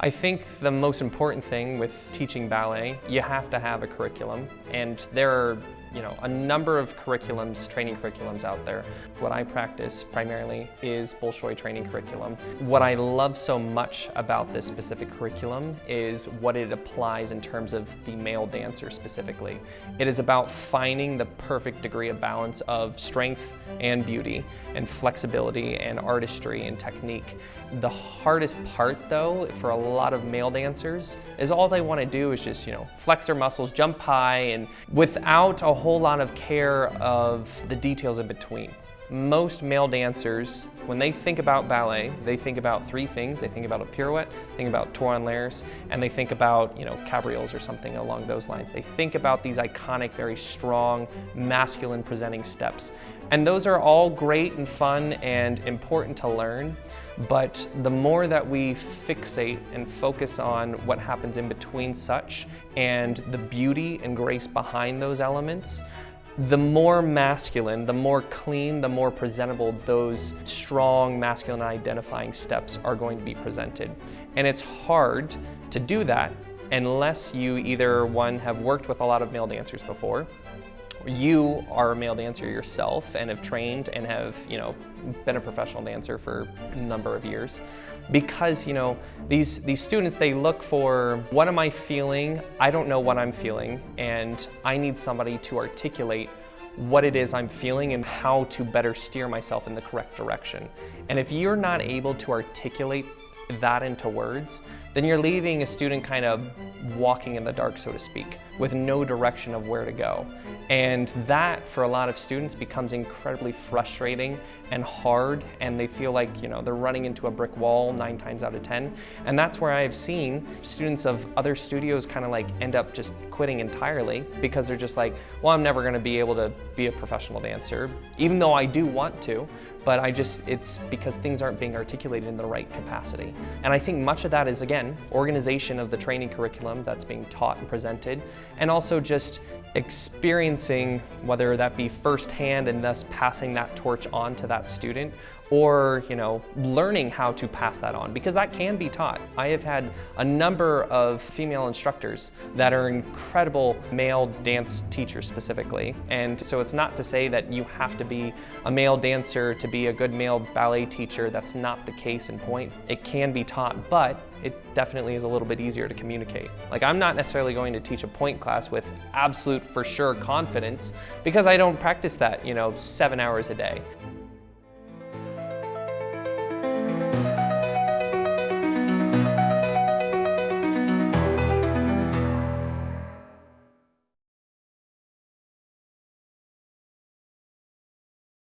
I think the most important thing with teaching ballet, you have to have a curriculum, and there are a number of curriculums, training curriculums out there. What I practice primarily is Bolshoi training curriculum. What I love so much about this specific curriculum is what it applies in terms of the male dancer specifically. It is about finding the perfect degree of balance of strength and beauty and flexibility and artistry and technique. The hardest part though for a lot of male dancers is all they want to do is just flex their muscles, jump high, and without a whole lot of care of the details in between. Most male dancers, when they think about ballet, they think about three things. They think about a pirouette, think about tour en l'air, and they think about cabrioles or something along those lines. They think about these iconic, very strong, masculine presenting steps. And those are all great and fun and important to learn, but the more that we fixate and focus on what happens in between such and the beauty and grace behind those elements, the more masculine, the more clean, the more presentable those strong masculine identifying steps are going to be presented. And it's hard to do that unless you either, one, have worked with a lot of male dancers before, you are a male dancer yourself and have trained and have been a professional dancer for a number of years, because these students, they look for, what am I feeling? I don't know what I'm feeling, and I need somebody to articulate what it is I'm feeling and how to better steer myself in the correct direction. And if you're not able to articulate that into words, then you're leaving a student kind of walking in the dark, so to speak, with no direction of where to go. And that, for a lot of students, becomes incredibly frustrating and hard, and they feel like they're running into a brick wall 9 times out of 10. And that's where I've seen students of other studios kind of like end up just quitting entirely, because they're just like, well, I'm never going to be able to be a professional dancer, even though I do want to, but it's because things aren't being articulated in the right capacity. And I think much of that is, again, organization of the training curriculum that's being taught and presented, and also just experiencing, whether that be firsthand and thus passing that torch on to that student, or learning how to pass that on, because that can be taught. I have had a number of female instructors that are incredible male dance teachers specifically, and so it's not to say that you have to be a male dancer to be a good male ballet teacher. That's not the case in point. It can be taught, but it definitely is a little bit easier to communicate. Like, I'm not necessarily going to teach a point class with absolute for sure confidence, because I don't practice that 7 hours a day.